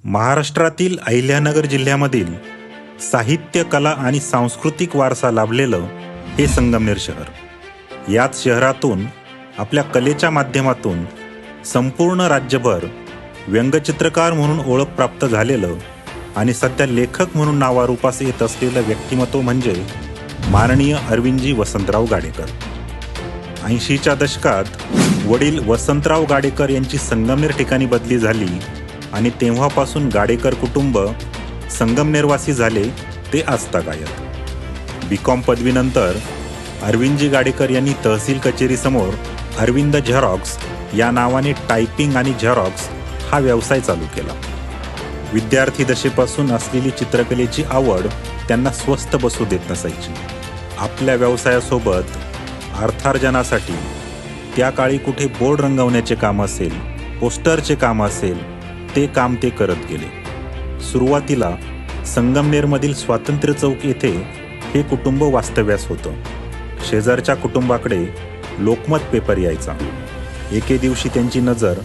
महाराष्ट्रातील अहिल्यानगर जिल्ह्यामधील साहित्य, कला आणि सांस्कृतिक वारसा लाभलेलं हे संगमनेर शहर. याच शहरातून आपल्या कलेच्या माध्यमातून संपूर्ण राज्यभर व्यंगचित्रकार म्हणून ओळख प्राप्त झालेलं आणि सध्या लेखक म्हणून नावारूपास येत असलेलं व्यक्तिमत्व म्हणजे माननीय अरविंदजी वसंतराव गाडेकर. 80च्या दशकात वडील वसंतराव गाडेकर यांची संगमनेर ठिकाणी बदली झाली आणि तेव्हापासून गाडेकर कुटुंब संगमनेरवासी झाले ते आजतागायत. BCom पदवीनंतर अरविंदजी गाडेकर यांनी तहसील कचेरीसमोर अरविंद झेरॉक्स या नावाने टायपिंग आणि झेरॉक्स हा व्यवसाय चालू केला. विद्यार्थी दशेपासून असलेली चित्रकलेची आवड त्यांना स्वस्थ बसू देत नसायची. आपल्या व्यवसायासोबत अर्थार्जनासाठी त्या काळी कुठे बोर्ड रंगवण्याचे काम असेल, पोस्टरचे काम असेल, ते काम ते करत गेले. सुरुवातीला संगमनेरमधील स्वातंत्र्य चौक येथे हे कुटुंब वास्तव्यास होतं. शेजारच्या कुटुंबाकडे लोकमत पेपर यायचा. एके दिवशी त्यांची नजर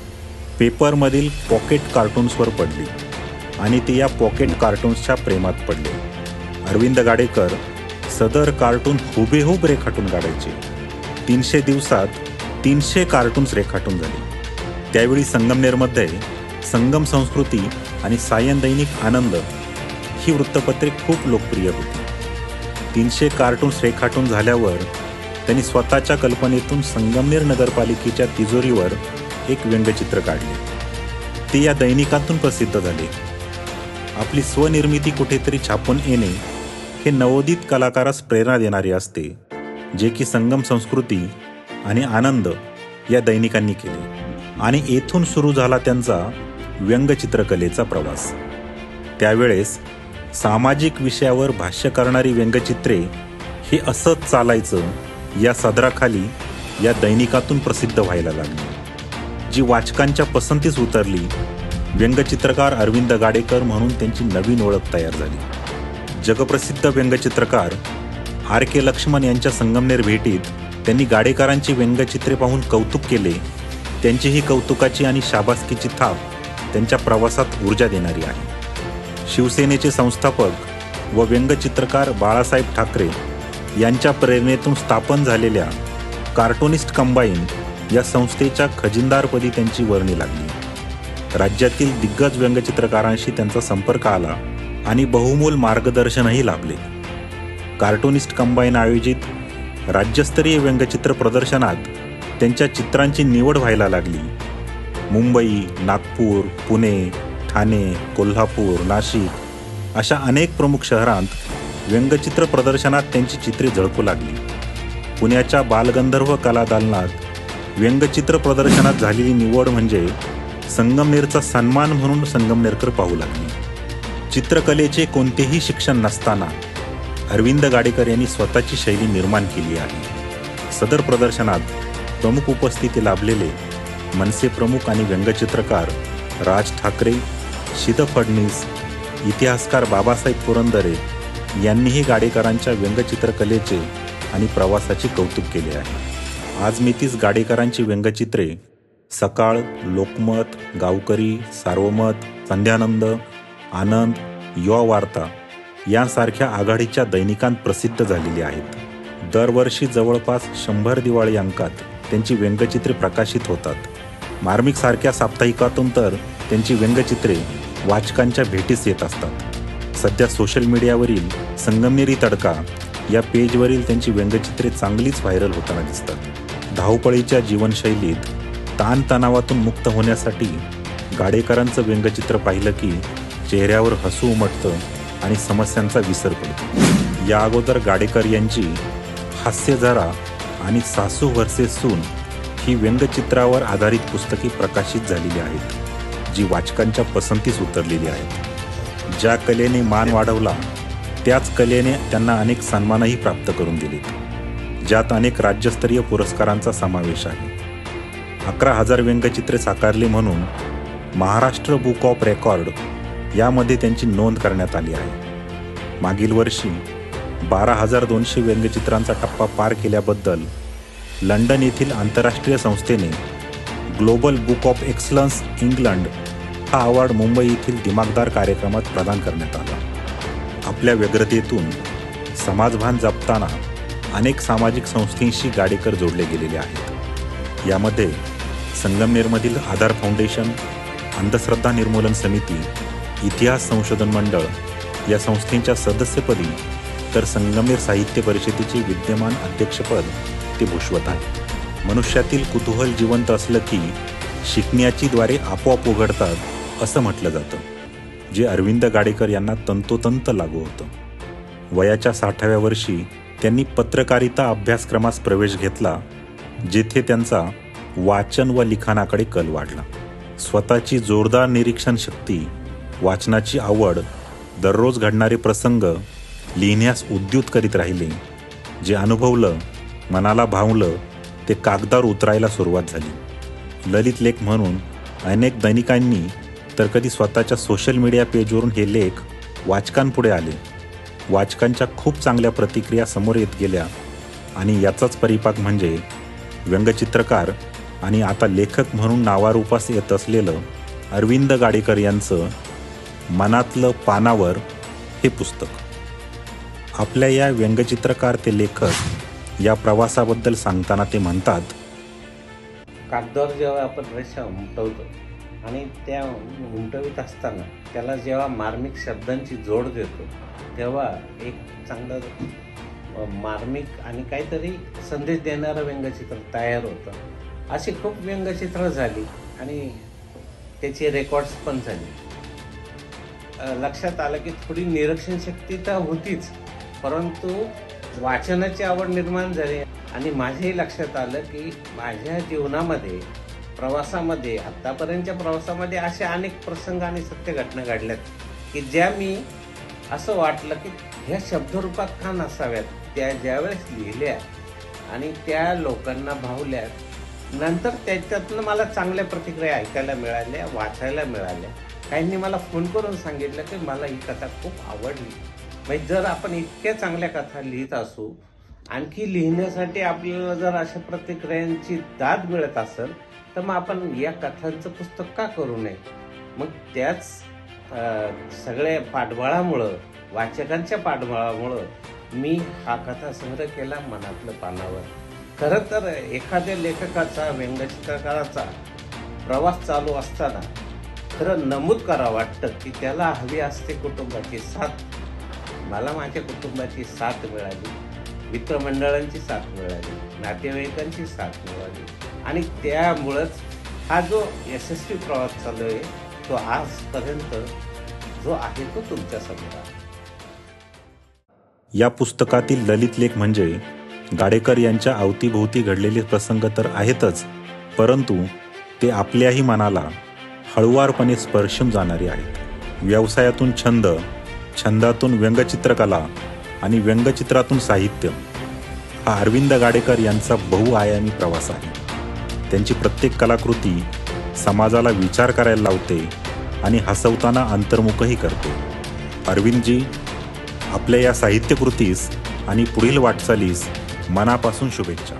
पेपरमधील पॉकेट कार्टून्सवर पडली आणि ते या पॉकेट कार्टून्सच्या प्रेमात पडले. अरविंद गाडेकर सदर कार्टून हुबेहूब रेखाटून काढायचे. 300 दिवसात 300 कार्टून्स रेखाटून झाले. त्यावेळी संगमनेरमध्ये संगम संस्कृती आणि सायन दैनिक आनंद ही वृत्तपत्रे खूप लोकप्रिय होती. 300 कार्टून्स रेखाटून झाल्यावर त्यांनी स्वतःच्या कल्पनेतून संगमनेर नगरपालिकेच्या तिजोरीवर एक व्यंगचित्र काढले. ते या दैनिकातून प्रसिद्ध झाले. आपली स्वनिर्मिती कुठेतरी छापून येणे हे नवोदित कलाकारास प्रेरणा देणारे असते, जे की संगम संस्कृती आणि आनंद या दैनिकांनी केले आणि येथून सुरू झाला त्यांचा व्यंगचित्रकलेचा प्रवास. त्यावेळेस सामाजिक विषयावर भाष्य करणारी व्यंगचित्रे हे असंच चालायचं या सदराखाली या दैनिकातून प्रसिद्ध व्हायला लागली, जी वाचकांच्या पसंतीस उतरली. व्यंगचित्रकार अरविंद गाडेकर म्हणून त्यांची नवीन ओळख तयार झाली. जगप्रसिद्ध व्यंगचित्रकार RK लक्ष्मण यांच्या संगमनेर भेटीत त्यांनी गाडेकरांची व्यंगचित्रे पाहून कौतुक केले. त्यांची ही कौतुकाची आणि शाबासकीची थाप त्यांच्या प्रवासात ऊर्जा देणारी आहे. शिवसेनेचे संस्थापक व व्यंगचित्रकार बाळासाहेब ठाकरे यांच्या प्रेरणेतून स्थापन झालेल्या कार्टूनिस्ट कंबाईन या संस्थेच्या खजिनदारपदी त्यांची वर्णी लागली. राज्यातील दिग्गज व्यंगचित्रकारांशी त्यांचा संपर्क आला आणि बहुमोल मार्गदर्शनही लाभले. कार्टूनिस्ट कंबाईन आयोजित राज्यस्तरीय व्यंगचित्र प्रदर्शनात त्यांच्या चित्रांची निवड व्हायला लागली. मुंबई, नागपूर, पुणे, ठाणे, कोल्हापूर, नाशिक अशा अनेक प्रमुख शहरांत व्यंगचित्र प्रदर्शनात त्यांची चित्रे झळकू लागली. पुण्याच्या बालगंधर्व कला दालनात व्यंगचित्र प्रदर्शनात झालेली निवड म्हणजे संगमनेरचा सन्मान म्हणून संगमनेरकर पाहू लागली. चित्रकलेचे कोणतेही शिक्षण नसताना अरविंद गाडेकर यांनी स्वतःची शैली निर्माण केली आहे. सदर प्रदर्शनात प्रमुख उपस्थिती लाभलेले मनसे प्रमुख आणि व्यंगचित्रकार राज ठाकरे, शीत फडणीस, इतिहासकार बाबासाहेब पुरंदरे यांनीही गाडेकरांच्या व्यंगचित्रकलेचे आणि प्रवासाचे कौतुक केले आहे. आज मी तीच गाडेकरांची व्यंगचित्रे सकाळ, लोकमत, गावकरी, सार्वमत, संध्यानंद, आनंद, युवा वार्ता यांसारख्या आघाडीच्या दैनिकांत प्रसिद्ध झालेली आहेत. दरवर्षी जवळपास 100 दिवाळी अंकात त्यांची व्यंगचित्रे प्रकाशित होतात. मार्मिकसारख्या साप्ताहिकातून तर त्यांची व्यंगचित्रे वाचकांच्या भेटीस येत असतात. सध्या सोशल मीडियावरील संगमनेरी तडका या पेजवरील त्यांची व्यंगचित्रे चांगलीच व्हायरल होताना दिसतात. धावपळीच्या जीवनशैलीत ताणतणावातून मुक्त होण्यासाठी गाडेकरांचं व्यंगचित्र पाहिलं की चेहऱ्यावर हसू उमटतं आणि समस्यांचा विसर पडतो. या अगोदर गाडेकर यांची हास्य जरा आणि सासू व्हर्सेस सून ही व्यंगचित्रावर आधारित पुस्तके प्रकाशित झालेली आहेत, जी वाचकांच्या पसंतीस उतरलेली आहेत. ज्या कलेने मान वाढवला त्याच कलेने त्यांना अनेक सन्मानही प्राप्त करून दिलेत, ज्यात अनेक राज्यस्तरीय पुरस्कारांचा समावेश आहे. 11,000 व्यंगचित्रे साकारले म्हणून महाराष्ट्र बुक ऑफ रेकॉर्ड यामध्ये त्यांची नोंद करण्यात आली आहे. मागील वर्षी 12,200 व्यंगचित्रांचा टप्पा पार केल्याबद्दल लंडन येथील आंतरराष्ट्रीय संस्थेने global book of excellence England हा अवॉर्ड मुंबई येथील दिमागदार कार्यक्रमात प्रदान करण्यात आला. आपल्या व्यग्रतेतून समाजभान जपताना अनेक सामाजिक संस्थांशी गाडेकर जोडले गेलेले आहेत. यामध्ये संगमनेरमधील आधार फाउंडेशन, अंधश्रद्धा निर्मूलन समिती, इतिहास संशोधन मंडळ या संस्थेच्या सदस्यपदी तर संगमनेर साहित्य परिषदेचे विद्यमान अध्यक्षपद ते भूषवत आहे. मनुष्यातील कुतूहल जिवंत असलं की शिकण्याची द्वारे आपोआप उघडतात असं म्हटलं जातं, जे अरविंद गाडेकर यांना तंतोतंत लागू होतं. वयाच्या 60व्या वर्षी त्यांनी पत्रकारिता अभ्यासक्रमास प्रवेश घेतला, जेथे त्यांचा वाचन व लिखाणाकडे कल वाढला. स्वतःची जोरदार निरीक्षण शक्ती, वाचनाची आवड, दररोज घडणारे प्रसंग लिहिण्यास उद्युत करीत राहिले. जे अनुभवलं, मनाला भावलं ते कागदावर उतरायला सुरुवात झाली. ललित लेख म्हणून अनेक दैनिकांनी तर कधी स्वतःच्या सोशल मीडिया पेजवरून हे लेख वाचकांपुढे आले. वाचकांच्या खूप चांगल्या प्रतिक्रिया समोर येत गेल्या आणि याचाच परिपाक म्हणजे व्यंगचित्रकार आणि आता लेखक म्हणून नावारूपास येत असलेलं अरविंद गाडेकर यांचं मनातलं पानावर हे पुस्तक. आपल्या या व्यंगचित्रकार ते लेखक या प्रवासाबद्दल सांगताना ते म्हणतात, कागदावर जेव्हा आपण रेषा उमटवतो आणि त्या उमटवीत असताना त्याला जेव्हा मार्मिक शब्दांची जोड देतो तेव्हा एक चांगलं मार्मिक आणि काहीतरी संदेश देणारं व्यंगचित्र तयार होतं. अशी खूप व्यंगचित्र झाली आणि त्याची रेकॉर्ड्स पण झाली. लक्षात आलं की थोडी निरीक्षण शक्ती तर होतीच, परंतु वाचनाची आवड निर्माण झाली. आणि माझ्याही लक्षात आलं की माझ्या जीवनामध्ये प्रवासामध्ये आत्तापर्यंतच्या प्रवासामध्ये असे अनेक प्रसंग आणि सत्य घटना घडल्यात की ज्या मी असं वाटलं की ह्या शब्दरूपात का नसाव्यात. त्या ज्यावेळेस लिहिल्या आणि त्या लोकांना भावल्या, नंतर त्याच्यातनं मला चांगल्या प्रतिक्रिया ऐकायला मिळाल्या, वाचायला मिळाल्या. काहींनी मला फोन करून सांगितलं की मला ही कथा खूप आवडली. म्हणजे जर आपण इतक्या चांगल्या कथा लिहित असू, आणखी लिहिण्यासाठी आपल्याला जर अशा प्रतिक्रियांची दाद मिळत असेल तर मग आपण या कथांचं पुस्तक का करू नये. मग त्याच सगळ्या पाठबळामुळं, वाचकांच्या पाठबळामुळं मी हा कथासंग्रह केला मनातलं पानावर. खरं तर एखाद्या लेखकाचा, व्यंगचित्रकाराचा प्रवास चालू असताना खरं नमूद करावं वाटतं की त्याला हवी असते कुटुंबाची साथ. मला माझ्या कुटुंबाची साथ मिळाली, मित्रमंडळांची साथ मिळाली, नातेवाईकांची साथ मिळाली आणि त्यामुळंच हा जो यशस्वी प्रवास चालू आहे तो आजपर्यंत जो आहे तो तुमच्या समोर आहे. या पुस्तकातील ललित लेख म्हणजे गाडेकर यांच्या अवतीभोवती घडलेले प्रसंग तर आहेतच, परंतु ते आपल्याही मनाला हळुवारपणे स्पर्शून जाणारे आहेत. व्यवसायातून छंद, छंदातून व्यंगचित्रकला आणि व्यंगचित्रातून साहित्य हा अरविंद गाडेकर यांचा बहुआयामी प्रवास आहे. त्यांची प्रत्येक कलाकृती समाजाला विचार करायला लावते आणि हसवताना अंतर्मुखही करते. अरविंदजी, आपल्या या साहित्यकृतीस आणि पुढील वाटचालीस मनापासून शुभेच्छा.